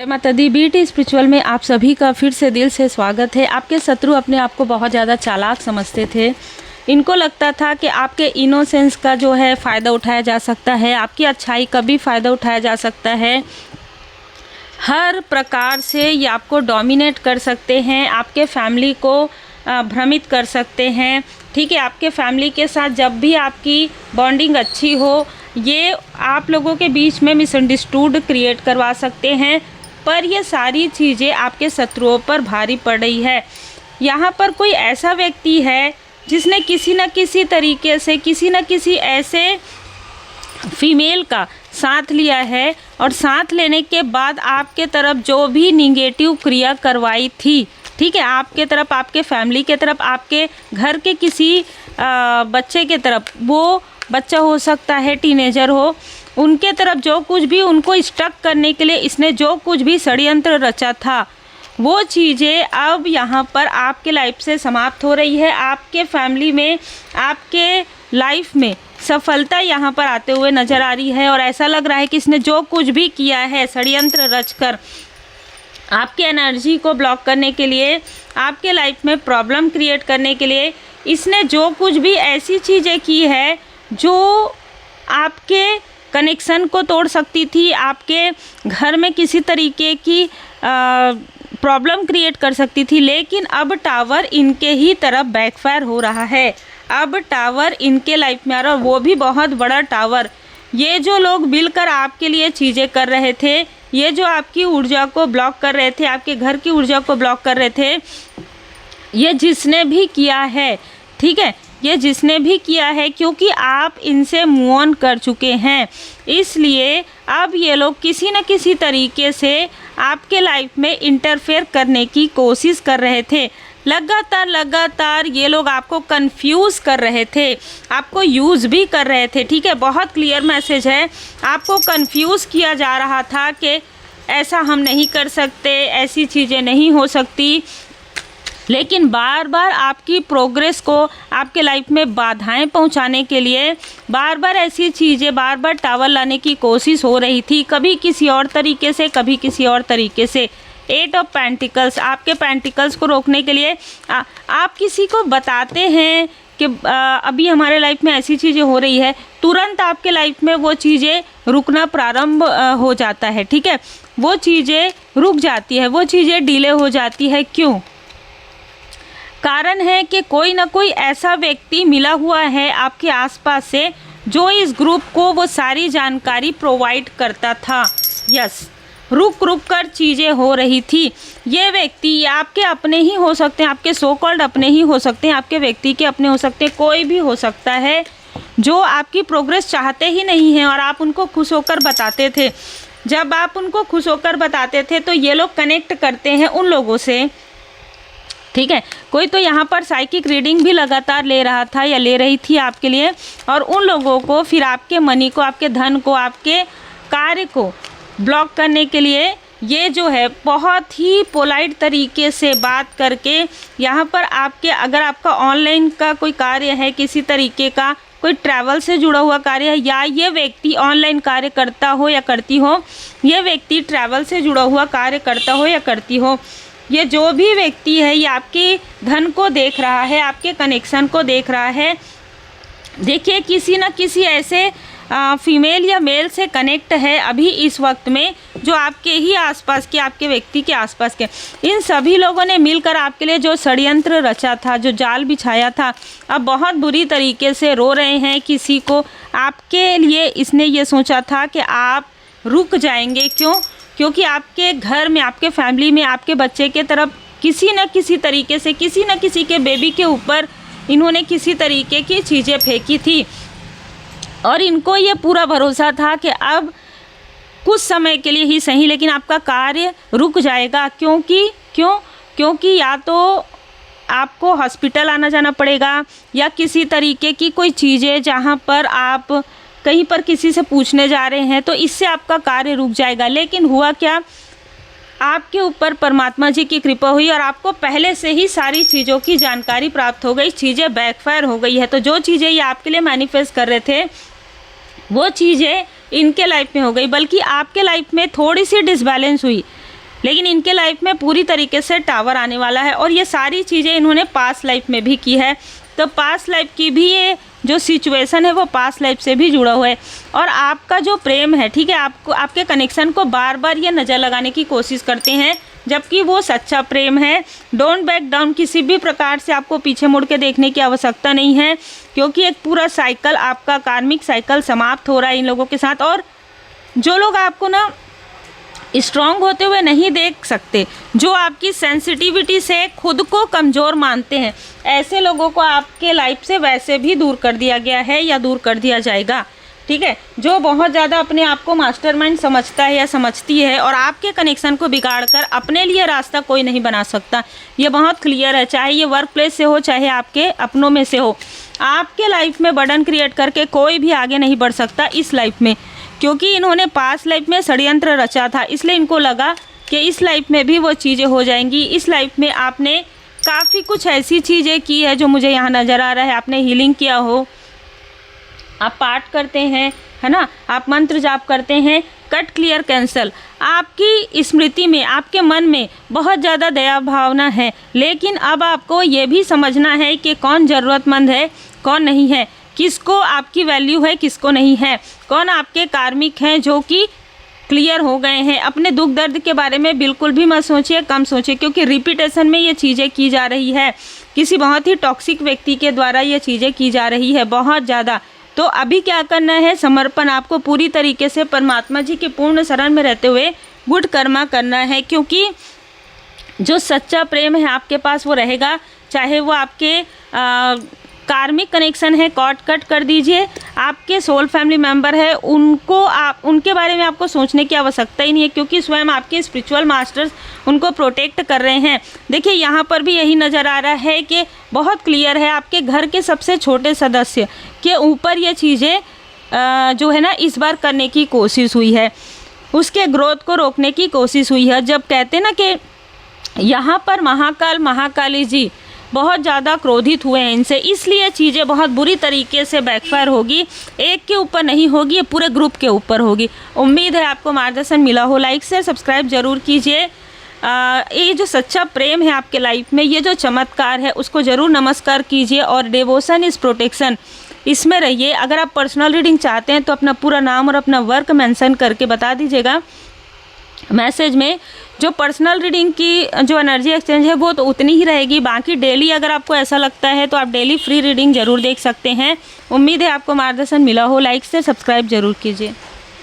माता दी BT spiritual में आप सभी का फिर से दिल से स्वागत है। आपके शत्रु अपने आप को बहुत ज़्यादा चालाक समझते थे। इनको लगता था कि आपके इनोसेंस का जो है फ़ायदा उठाया जा सकता है, आपकी अच्छाई का भी फ़ायदा उठाया जा सकता है। हर प्रकार से ये आपको डोमिनेट कर सकते हैं, आपके फैमिली को भ्रमित कर सकते हैं। ठीक है, आपके फैमिली के साथ जब भी आपकी बॉन्डिंग अच्छी हो, ये आप लोगों के बीच में मिसअंडरस्टूड क्रिएट करवा सकते हैं। पर ये सारी चीज़ें आपके शत्रुओं पर भारी पड़ रही है। यहाँ पर कोई ऐसा व्यक्ति है जिसने किसी न किसी तरीके से किसी न किसी ऐसे फीमेल का साथ लिया है और साथ लेने के बाद आपके तरफ जो भी निगेटिव क्रिया करवाई थी, ठीक है, आपके तरफ, आपके फैमिली के तरफ, आपके घर के किसी बच्चे के तरफ, वो बच्चा हो सकता है, टीनेजर हो, उनके तरफ जो कुछ भी उनको स्टक करने के लिए इसने जो कुछ भी षड्यंत्र रचा था, वो चीज़ें अब यहाँ पर आपके लाइफ से समाप्त हो रही है। आपके फैमिली में, आपके लाइफ में सफलता यहाँ पर आते हुए नज़र आ रही है और ऐसा लग रहा है कि इसने जो कुछ भी किया है षड्यंत्र रचकर आपके एनर्जी को ब्लॉक करने के लिए, आपके लाइफ में प्रॉब्लम क्रिएट करने के लिए, इसने जो कुछ भी ऐसी चीज़ें की है जो आपके कनेक्शन को तोड़ सकती थी, आपके घर में किसी तरीके की प्रॉब्लम क्रिएट कर सकती थी। लेकिन अब टावर इनके ही तरफ बैकफायर हो रहा है। अब टावर इनके लाइफ में आ रहा है, वो भी बहुत बड़ा टावर। ये जो लोग मिलकर आपके लिए चीज़ें कर रहे थे, ये जो आपकी ऊर्जा को ब्लॉक कर रहे थे, आपके घर की ऊर्जा को ब्लॉक कर रहे थे, ये जिसने भी किया है, ठीक है, ये जिसने भी किया है, क्योंकि आप इनसे मूव ऑन कर चुके हैं, इसलिए अब ये लोग किसी न किसी तरीके से आपके लाइफ में इंटरफेयर करने की कोशिश कर रहे थे। लगातार ये लोग आपको कंफ्यूज कर रहे थे, आपको यूज़ भी कर रहे थे। ठीक है, बहुत क्लियर मैसेज है। आपको कंफ्यूज किया जा रहा था कि ऐसा हम नहीं कर सकते, ऐसी चीज़ें नहीं हो सकती, लेकिन बार बार आपकी प्रोग्रेस को आपके लाइफ में बाधाएं पहुंचाने के लिए बार बार ऐसी चीज़ें, बार बार टावर लाने की कोशिश हो रही थी, कभी किसी और तरीके से, कभी किसी और तरीके से। 8 ऑफ पेंटिकल्स, आपके पेंटिकल्स को रोकने के लिए आप किसी को बताते हैं कि अभी हमारे लाइफ में ऐसी चीज़ें हो रही है, तुरंत आपके लाइफ में वो चीज़ें रुकना प्रारंभ हो जाता है। ठीक है, वो चीज़ें रुक जाती है, वो चीज़ें डिले हो जाती है। क्यों? कारण है कि कोई ना कोई ऐसा व्यक्ति मिला हुआ है आपके आसपास से जो इस ग्रुप को वो सारी जानकारी प्रोवाइड करता था। यस, रुक कर चीज़ें हो रही थी। ये व्यक्ति आपके अपने ही हो सकते हैं, आपके सो कॉल्ड अपने ही हो सकते हैं, आपके व्यक्ति के अपने हो सकते हैं, कोई भी हो सकता है जो आपकी प्रोग्रेस चाहते ही नहीं हैं और आप उनको खुश होकर बताते थे। जब आप उनको खुश होकर बताते थे तो ये लोग कनेक्ट करते हैं उन लोगों से। ठीक है, कोई तो यहाँ पर साइकिक रीडिंग भी लगातार ले रहा था या ले रही थी आपके लिए, और उन लोगों को फिर आपके मनी को, आपके धन को, आपके कार्य को ब्लॉक करने के लिए ये जो है बहुत ही पोलाइट तरीके से बात करके यहाँ पर आपके, अगर आपका ऑनलाइन का कोई कार्य है, किसी तरीके का कोई ट्रैवल से जुड़ा हुआ कार्य है, या ये व्यक्ति ऑनलाइन कार्य करता हो या करती हो, ये व्यक्ति ट्रैवल से जुड़ा हुआ कार्य करता हो या करती हो, ये जो भी व्यक्ति है ये आपके धन को देख रहा है, आपके कनेक्शन को देख रहा है। देखिए, किसी न किसी ऐसे फीमेल या मेल से कनेक्ट है अभी इस वक्त में, जो आपके ही आसपास के, आपके व्यक्ति के आसपास के। इन सभी लोगों ने मिलकर आपके लिए जो षड्यंत्र रचा था, जो जाल बिछाया था, अब बहुत बुरी तरीके से रो रहे हैं। किसी को आपके लिए इसने ये सोचा था कि आप रुक जाएंगे। क्यों? क्योंकि आपके घर में, आपके फैमिली में, आपके बच्चे के तरफ किसी न किसी तरीके से, किसी न किसी के बेबी के ऊपर इन्होंने किसी तरीके की चीज़ें फेंकी थी और इनको ये पूरा भरोसा था कि अब कुछ समय के लिए ही सही, लेकिन आपका कार्य रुक जाएगा। क्योंकि या तो आपको हॉस्पिटल आना जाना पड़ेगा या किसी तरीके की कोई चीज़ें जहाँ पर आप कहीं पर किसी से पूछने जा रहे हैं, तो इससे आपका कार्य रुक जाएगा। लेकिन हुआ क्या, आपके ऊपर परमात्मा जी की कृपा हुई और आपको पहले से ही सारी चीज़ों की जानकारी प्राप्त हो गई, चीज़ें बैकफायर हो गई है। तो जो चीज़ें ये आपके लिए मैनिफेस्ट कर रहे थे, वो चीज़ें इनके लाइफ में हो गई, बल्कि आपके लाइफ में थोड़ी सी डिसबैलेंस हुई। लेकिन इनके लाइफ में पूरी तरीके से टावर आने वाला है और ये सारी चीज़ें इन्होंने पास्ट लाइफ में भी की है। तो पास्ट लाइफ की भी ये जो सिचुएशन है वो पास्ट लाइफ से भी जुड़ा हुआ है। और आपका जो प्रेम है, ठीक है, आपको आपके कनेक्शन को बार बार ये नज़र लगाने की कोशिश करते हैं, जबकि वो सच्चा प्रेम है। डोंट बैक डाउन, किसी भी प्रकार से आपको पीछे मुड़ के देखने की आवश्यकता नहीं है, क्योंकि एक पूरा साइकिल, आपका कार्मिक साइकिल समाप्त हो रहा है इन लोगों के साथ। और जो लोग आपको ना स्ट्रॉन्ग होते हुए नहीं देख सकते, जो आपकी सेंसिटिविटी से खुद को कमज़ोर मानते हैं, ऐसे लोगों को आपके लाइफ से वैसे भी दूर कर दिया गया है या दूर कर दिया जाएगा, ठीक है। जो बहुत ज़्यादा अपने आप को मास्टरमाइंड समझता है या समझती है और आपके कनेक्शन को बिगाड़कर अपने लिए रास्ता कोई नहीं बना सकता, ये बहुत क्लियर है। चाहे ये वर्क प्लेस से हो, चाहे आपके अपनों में से हो, आपके लाइफ में बर्डन क्रिएट करके कोई भी आगे नहीं बढ़ सकता इस लाइफ में, क्योंकि इन्होंने पास्ट लाइफ में षड्यंत्र रचा था। इसलिए इनको लगा कि इस लाइफ में भी वो चीज़ें हो जाएंगी। इस लाइफ में आपने काफ़ी कुछ ऐसी चीज़ें की है जो मुझे यहाँ नज़र आ रहा है। आपने हीलिंग किया हो, आप पाठ करते हैं, है ना, आप मंत्र जाप करते हैं, कट क्लियर कैंसल। आपकी स्मृति में, आपके मन में बहुत ज़्यादा दया भावना है, लेकिन अब आपको ये भी समझना है कि कौन ज़रूरतमंद है, कौन नहीं है, किसको आपकी वैल्यू है, किसको नहीं है, कौन आपके कार्मिक हैं जो कि क्लियर हो गए हैं। अपने दुख दर्द के बारे में बिल्कुल भी मत सोचिए, कम सोचिए, क्योंकि रिपीटेशन में ये चीज़ें की जा रही है। किसी बहुत ही टॉक्सिक व्यक्ति के द्वारा ये चीज़ें की जा रही है बहुत ज़्यादा। तो अभी क्या करना है, समर्पण आपको पूरी तरीके से परमात्मा जी के पूर्ण शरण में रहते हुए गुड कर्मा करना है, क्योंकि जो सच्चा प्रेम है आपके पास वो रहेगा। चाहे वो आपके कार्मिक कनेक्शन है, कॉर्ड कट कर दीजिए। आपके सोल फैमिली मेंबर है, उनके बारे में आपको सोचने की आवश्यकता ही नहीं है, क्योंकि स्वयं आपके स्पिरिचुअल मास्टर्स उनको प्रोटेक्ट कर रहे हैं। देखिए यहाँ पर भी यही नज़र आ रहा है कि बहुत क्लियर है, आपके घर के सबसे छोटे सदस्य के ऊपर ये चीज़ें जो है ना इस बार करने की कोशिश हुई है, उसके ग्रोथ को रोकने की कोशिश हुई है। जब कहते ना कि यहाँ पर महाकाली जी बहुत ज़्यादा क्रोधित हुए हैं इनसे, इसलिए चीज़ें बहुत बुरी तरीके से बैकफायर होगी। एक के ऊपर नहीं होगी, ये पूरे ग्रुप के ऊपर होगी। उम्मीद है आपको मार्गदर्शन मिला हो। लाइक शेयर सब्सक्राइब जरूर कीजिए। ये जो सच्चा प्रेम है आपके लाइफ में, ये जो चमत्कार है, उसको ज़रूर नमस्कार कीजिए और डिवोशन इज़ प्रोटेक्शन, इसमें रहिए। अगर आप पर्सनल रीडिंग चाहते हैं तो अपना पूरा नाम और अपना वर्क मेंशन करके बता दीजिएगा मैसेज में। जो पर्सनल रीडिंग की जो एनर्जी एक्सचेंज है वो तो उतनी ही रहेगी। बाकी डेली अगर आपको ऐसा लगता है तो आप डेली फ्री रीडिंग ज़रूर देख सकते हैं। उम्मीद है आपको मार्गदर्शन मिला हो। लाइक से सब्सक्राइब जरूर कीजिए।